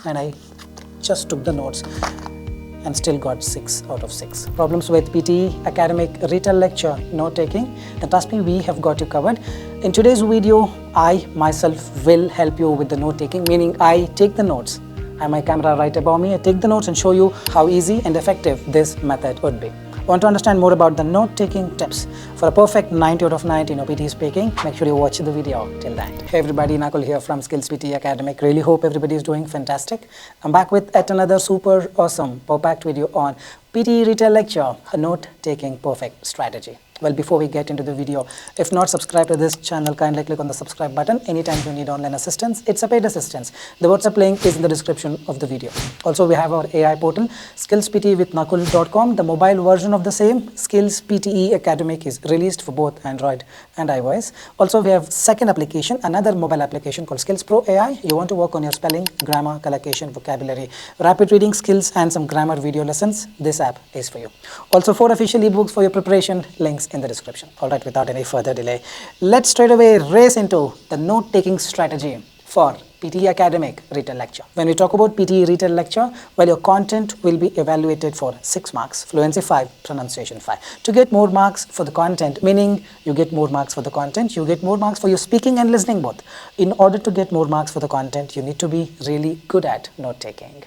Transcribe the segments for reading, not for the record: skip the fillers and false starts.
and I just took the notes and still got 6 out of 6. Problems with PTE Academic Retell lecture note taking, then trust me, we have got you covered. In today's video, I myself will help you with the note taking, meaning I take the notes. I have my camera right above me. I take the notes and show you how easy and effective this method would be. Want to understand more about the note-taking tips for a perfect 90 out of 90 in PTE speaking? Make sure you watch the video till the end. Hey everybody, Nakul here from SKILLS PTE Academic. Really hope everybody is doing fantastic. I'm back with yet another super awesome, packed video on PTE Retell lecture, a note-taking perfect strategy. Well, before we get into the video, if not subscribed to this channel, kindly click on the subscribe button. Anytime you need online assistance, it's a paid assistance. The WhatsApp link is in the description of the video. Also, we have our AI portal, skillspte.nakul.com. The mobile version of the same, Skills PTE Academic, is released for both Android and iOS. Also, we have second application, another mobile application called Skills Pro AI. You want to work on your spelling, grammar, collocation, vocabulary, rapid reading skills, and some grammar video lessons. This app is for you. Also, 4 official ebooks for your preparation, links in the description. All right, without any further delay, let's straight away race into the note-taking strategy for PTE Academic Retell lecture. When we talk about PTE Retell lecture, well, your content will be evaluated for 6 marks, fluency 5, pronunciation 5. To get more marks for the content, meaning you get more marks for the content, you get more marks for your speaking and listening both. In order to get more marks for the content, you need to be really good at note-taking.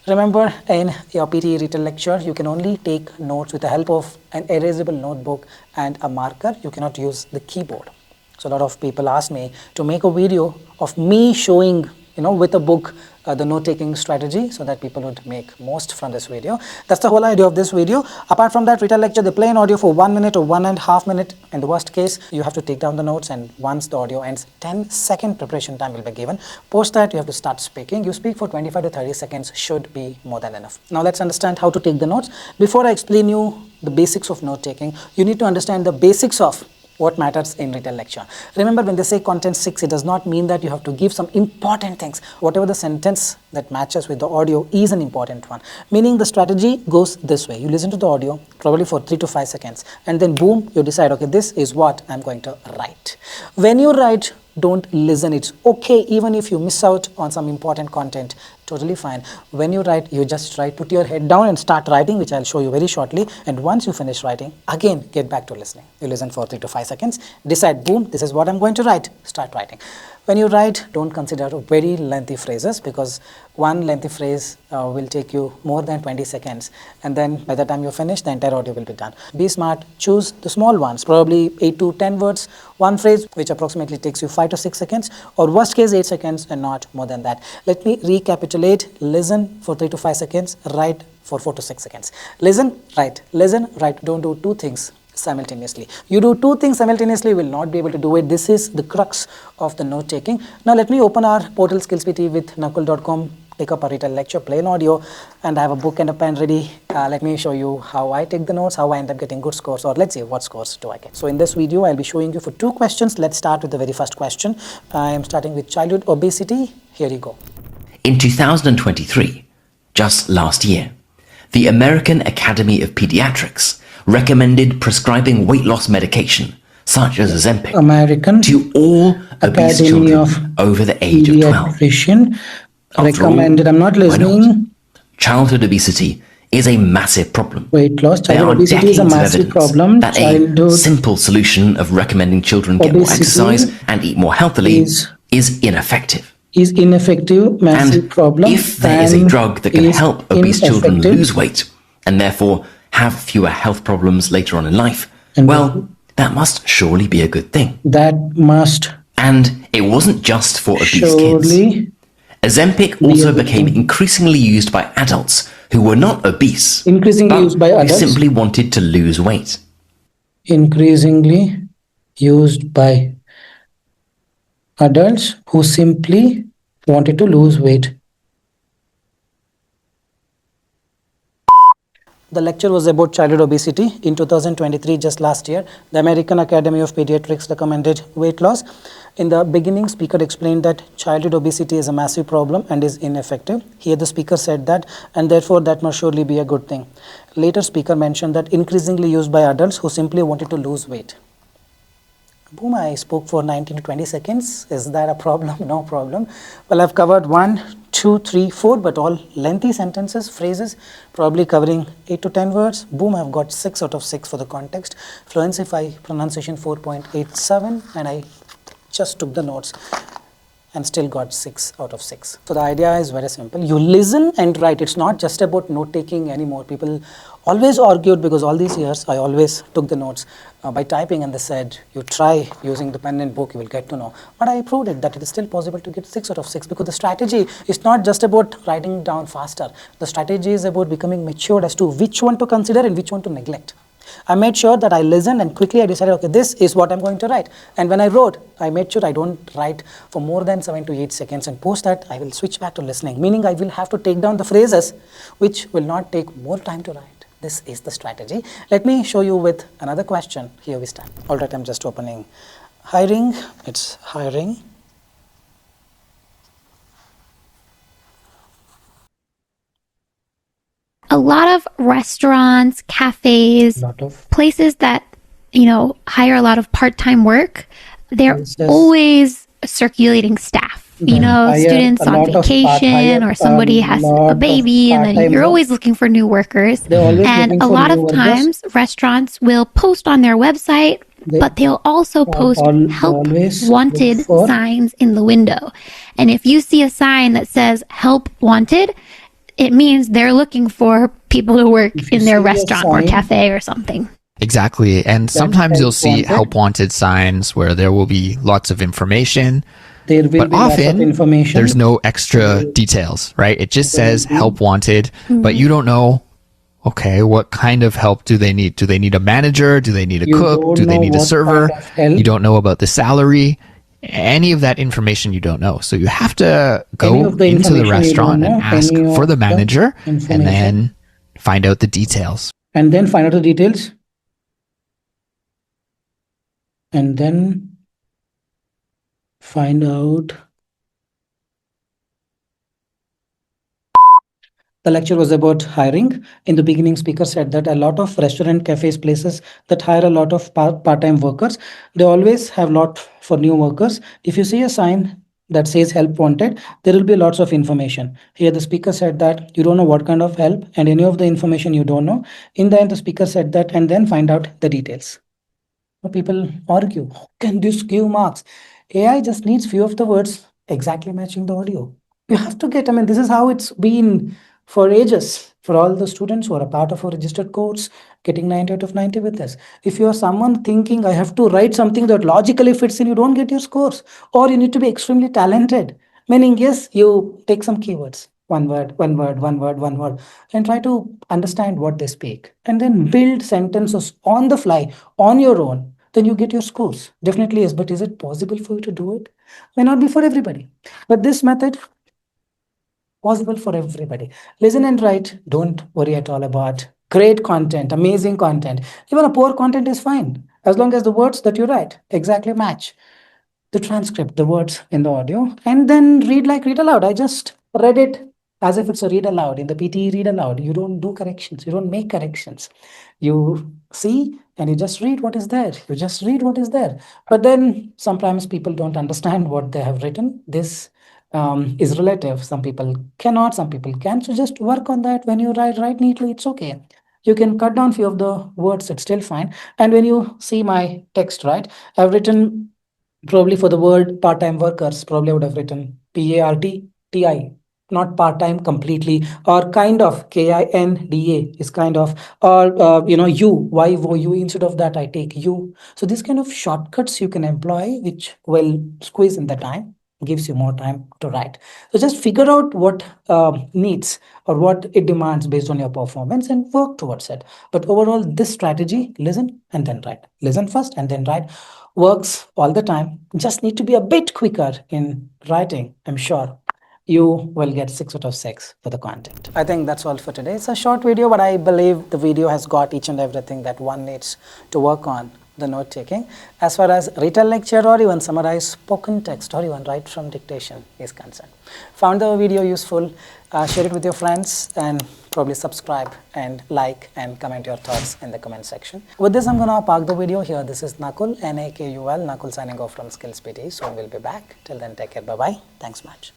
Remember, in your PTE Retell lecture, you can only take notes with the help of an erasable notebook and a marker. You cannot use the keyboard. So a lot of people ask me to make a video of me showing, with a book, the note-taking strategy, so that people would make most from this video. That's the whole idea of this video. Apart from that, Retell lecture, they play an audio for 1 minute or 1.5 minutes. In the worst case, you have to take down the notes, and once the audio ends, 10-second preparation time will be given. Post that, you have to start speaking. You speak for 25 to 30 seconds, should be more than enough. Now let's understand how to take the notes. Before I explain you the basics of note-taking, you need to understand the basics of what matters in Retell lecture. Remember, when they say content 6, it does not mean that you have to give some important things. Whatever the sentence that matches with the audio is an important one. Meaning the strategy goes this way. You listen to the audio probably for 3 to 5 seconds, and then boom, you decide, okay, this is what I'm going to write. When you write, don't listen. It's okay even if you miss out on some important content. Totally fine. When you write, you just write, put your head down and start writing, which I'll show you very shortly. And once you finish writing, again, get back to listening. You listen for 3 to 5 seconds, decide, boom, this is what I'm going to write, start writing. When you write, don't consider very lengthy phrases, because one lengthy phrase will take you more than 20 seconds. And then by the time you finish, the entire audio will be done. Be smart, choose the small ones, probably 8 to 10 words, one phrase, which approximately takes you 5 to 6 seconds, or worst case 8 seconds and not more than that. Let me recapitulate. Listen for 3 to 5 seconds, write for 4 to 6 seconds. Listen, write, don't do 2 things simultaneously. You do 2 things simultaneously, you will not be able to do it. This is the crux of the note taking. Now let me open our portal Skills PTE with Nakul.com, pick up a Retell lecture, play an audio, and I have a book and a pen ready. Let me show you how I take the notes, how I end up getting good scores, or let's see what scores do I get. So in this video, I'll be showing you for 2 questions. Let's start with the very first question. I am starting with childhood obesity. Here you go. In 2023, just last year, the American Academy of Pediatrics recommended prescribing weight loss medication, such as Ozempic, to all obese children over the age of 12. Recommended. I'm not listening. Childhood obesity is a massive problem. Weight loss, childhood obesity is a massive problem. That a simple solution of recommending children get more exercise and eat more healthily is ineffective. Massive problem. If there is a drug that can help obese children lose weight and therefore have fewer health problems later on in life, well, that must surely be a good thing. And it wasn't just for obese kids. Ozempic also became increasingly used by adults who were not obese, but who simply wanted to lose weight. Increasingly used by adults who simply wanted to lose weight. The lecture was about childhood obesity. In 2023, just last year, the American Academy of Pediatrics recommended weight loss. In the beginning, speaker explained that childhood obesity is a massive problem and is ineffective. Here the speaker said that, and therefore that must surely be a good thing. Later, speaker mentioned that increasingly used by adults who simply wanted to lose weight. Boom, I spoke for 19 to 20 seconds. Is that a problem? No problem. Well, I've covered 1, 2, 3, 4, but all lengthy sentences, phrases, probably covering 8 to 10 words. Boom, I've got 6 out of 6 for the context. Fluency 5, pronunciation 4.87, and I just took the notes and still got 6 out of 6. So the idea is very simple. You listen and write. It's not just about note taking anymore. People always argued, because all these years I always took the notes by typing, and they said, you try using the pen and book, you will get to know. But I proved it that it is still possible to get 6 out of 6, because the strategy is not just about writing down faster. The strategy is about becoming matured as to which one to consider and which one to neglect. I made sure that I listened, and quickly I decided, okay, this is what I'm going to write. And when I wrote, I made sure I don't write for more than 7 to 8 seconds, and post that I will switch back to listening, meaning I will have to take down the phrases which will not take more time to write. This is the strategy. Let me show you with another question. Here we stand. All right, I'm just opening hiring. It's hiring. A lot of restaurants, cafes, places that, hire a lot of part-time work, they're always circulating staff. Students on vacation, or somebody has a baby, and then you're always looking for new workers. And a lot of times restaurants will post on their website, but they'll also post help wanted signs in the window. And if you see a sign that says help wanted, it means they're looking for people to work in their restaurant or cafe or something. Exactly. And sometimes you'll see help wanted signs where there will be lots of information, but often there's no extra details, right? It just says help wanted, but you don't know, okay, what kind of help do they need? Do they need a manager? Do they need a cook? Do they need a server? You don't know about the salary. Any of that information you don't know. So you have to go into the restaurant and ask for the manager, and then find out the details. And then find out the details. And then find out. The lecture was about hiring. In the beginning, speaker said that a lot of restaurant, cafes, places that hire a lot of part-time workers, they always have lot for new workers. If you see a sign that says help wanted, there will be lots of information. Here the speaker said that you don't know what kind of help, and any of the information you don't know. In the end, the speaker said that, and then find out the details. People argue, how can this give marks? AI just needs few of the words exactly matching the audio. You have to get, this is how it's been for ages, for all the students who are a part of a registered course, getting 90 out of 90 with this. If you are someone thinking, I have to write something that logically fits in, you don't get your scores. Or you need to be extremely talented. Meaning, yes, you take some keywords, one word, and try to understand what they speak. And then build sentences on the fly, on your own. Then you get your scores. Definitely yes, but is it possible for you to do it? May not be for everybody. But this method, possible for everybody. Listen and write. Don't worry at all about great content, amazing content. Even a poor content is fine, as long as the words that you write exactly match the transcript, the words in the audio. And then read aloud. I just read it as if it's a read aloud. In the PTE read aloud, you don't do corrections, you don't make corrections. You see and you just read what is there. You just read what is there. But then sometimes people don't understand what they have written. This is relative. Some people cannot, some people can. So just work on that. When you write neatly, it's okay. You can cut down few of the words, it's still fine. And when you see my text, right, I've written probably for the word part-time workers, probably I would have written PARTTI, not part-time completely, or kind of, KINDA is kind of, or YOU, instead of that I take you. So these kind of shortcuts you can employ, which will squeeze in the time, gives you more time to write. So just figure out what needs or what it demands based on your performance and work towards it. But overall, this strategy, listen and then write. Listen first and then write, works all the time. Just need to be a bit quicker in writing. I'm sure you will get 6 out of 6 for the content. I think that's all for today. It's a short video, but I believe the video has got each and everything that one needs to work on the note taking. As far as Retell lecture or even summarize spoken text or even write from dictation is concerned. Found the video useful, share it with your friends and probably subscribe and like and comment your thoughts in the comment section. With this, I'm gonna park the video here. This is Nakul, Nakul, Nakul signing off from Skills PTE. Soon we'll be back. Till then, take care. Bye-bye. Thanks much.